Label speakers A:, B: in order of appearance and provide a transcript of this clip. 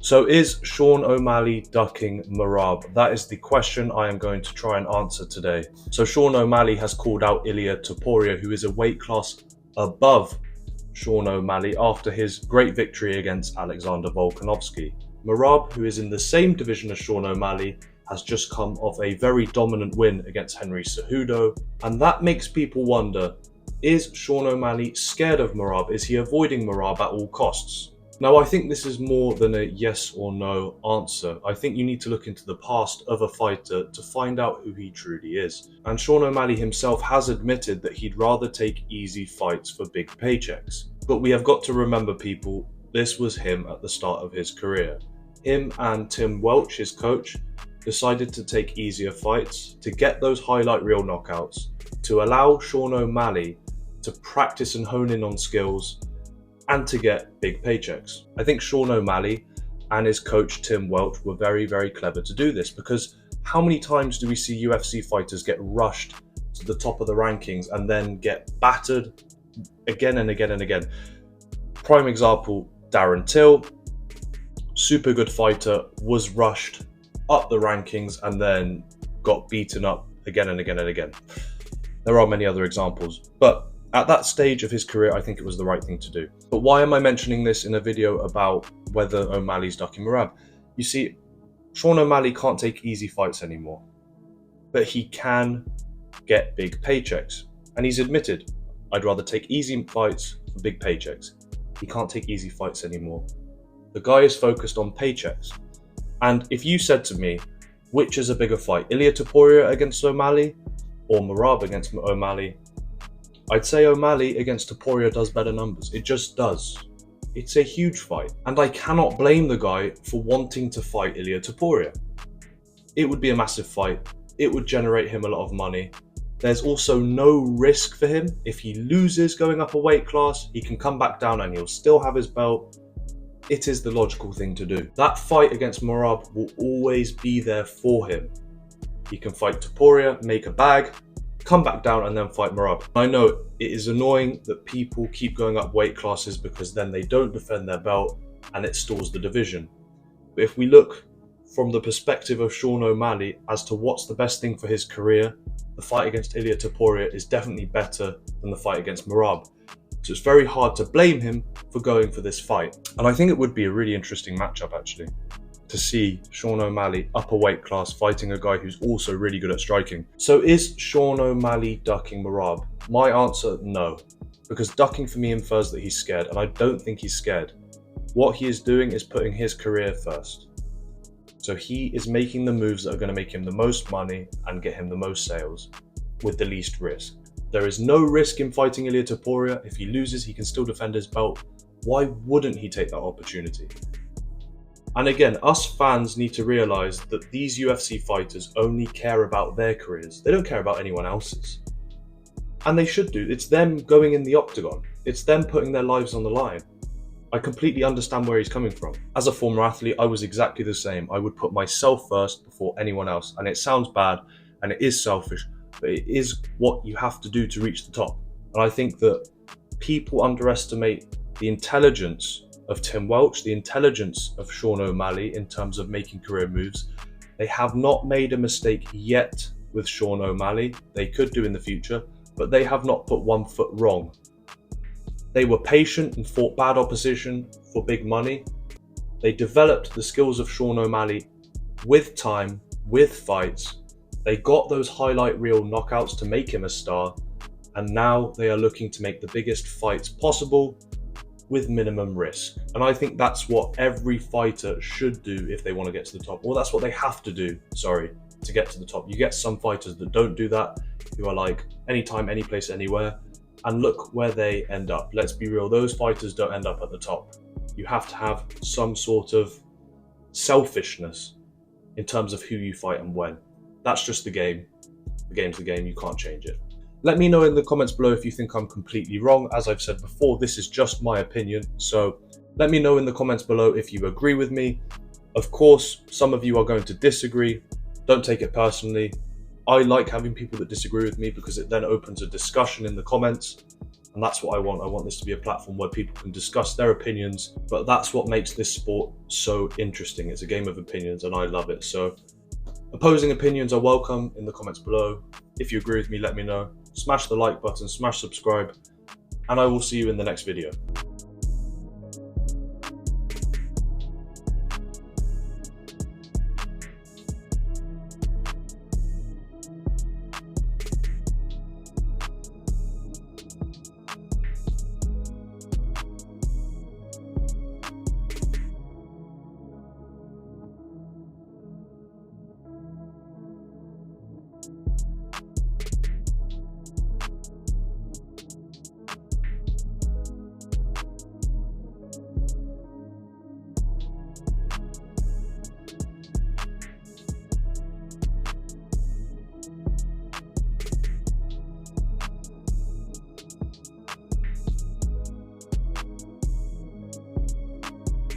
A: So is Sean O'Malley ducking Merab? That is the question I am going to try and answer today. So Sean O'Malley has called out Ilia Topuria, who is a weight class above Sean O'Malley after his great victory against Alexander Volkanovski. Merab, who is in the same division as Sean O'Malley, has just come off a very dominant win against Henry Cejudo, and that makes people wonder, is Sean O'Malley scared of Merab? Is he avoiding Merab at all costs? Now, I think this is more than a yes or no answer. I think you need to look into the past of a fighter to find out who he truly is. And Sean O'Malley himself has admitted that he'd rather take easy fights for big paychecks. But we have got to remember, people, this was him at the start of his career. Him and Tim Welch, his coach, decided to take easier fights, to get those highlight reel knockouts, to allow Sean O'Malley to practice and hone in on skills, and to get big paychecks. I think Sean O'Malley and his coach Tim Welch were very, very clever to do this, because how many times do we see UFC fighters get rushed to the top of the rankings and then get battered again and again and again? Prime example, Darren Till, super good fighter, was rushed up the rankings and then got beaten up again and again and again. There are many other examples, but at that stage of his career, I think it was the right thing to do. But why am I mentioning this in a video about whether O'Malley's ducking Merab? You see, Sean O'Malley can't take easy fights anymore, but he can get big paychecks. And he's admitted, I'd rather take easy fights for big paychecks. He can't take easy fights anymore. The guy is focused on paychecks. And if you said to me, which is a bigger fight, Ilia Topuria against O'Malley or Merab against O'Malley? I'd say O'Malley against Topuria does better numbers. It just does. It's a huge fight. And I cannot blame the guy for wanting to fight Ilia Topuria. It would be a massive fight. It would generate him a lot of money. There's also no risk for him. If he loses going up a weight class, he can come back down and he'll still have his belt. It is the logical thing to do. That fight against Merab will always be there for him. He can fight Topuria, make a bag, come back down and then fight Merab. I know it is annoying that people keep going up weight classes because then they don't defend their belt and it stalls the division. But if we look from the perspective of Sean O'Malley as to what's the best thing for his career, the fight against Ilia Topuria is definitely better than the fight against Merab. So it's very hard to blame him for going for this fight. And I think it would be a really interesting matchup, actually, to see Sean O'Malley up a weight class fighting a guy who's also really good at striking. So is Sean O'Malley ducking Merab? My answer, no. Because ducking for me infers that he's scared, and I don't think he's scared. What he is doing is putting his career first. So he is making the moves that are going to make him the most money and get him the most sales with the least risk. There is no risk in fighting Ilia Topuria. If he loses, he can still defend his belt. Why wouldn't he take that opportunity? And again, us fans need to realise that these UFC fighters only care about their careers. They don't care about anyone else's. And they should do. It's them going in the octagon. It's them putting their lives on the line. I completely understand where he's coming from. As a former athlete, I was exactly the same. I would put myself first before anyone else. And it sounds bad and it is selfish, but it is what you have to do to reach the top. And I think that people underestimate the intelligence of Tim Welch, the intelligence of Sean O'Malley in terms of making career moves. They have not made a mistake yet with Sean O'Malley. They could do in the future, but they have not put one foot wrong. They were patient and fought bad opposition for big money. They developed the skills of Sean O'Malley with time, with fights. They got those highlight reel knockouts to make him a star, and now they are looking to make the biggest fights possible with minimum risk. And I think that's what every fighter should do if they want to get to the top. Or that's what they have to do, to get to the top. You get some fighters that don't do that, who are like anytime, any place, anywhere. And look where they end up. Let's be real, those fighters don't end up at the top. You have to have some sort of selfishness in terms of who you fight and when. That's just the game. The game's the game, you can't change it. Let me know in the comments below if you think I'm completely wrong. As I've said before, this is just my opinion. So let me know in the comments below if you agree with me. Of course, some of you are going to disagree. Don't take it personally. I like having people that disagree with me because it then opens a discussion in the comments. And that's what I want. I want this to be a platform where people can discuss their opinions, but that's what makes this sport so interesting. It's a game of opinions and I love it. So opposing opinions are welcome in the comments below. If you agree with me, let me know. Smash the like button, smash subscribe, and I will see you in the next video.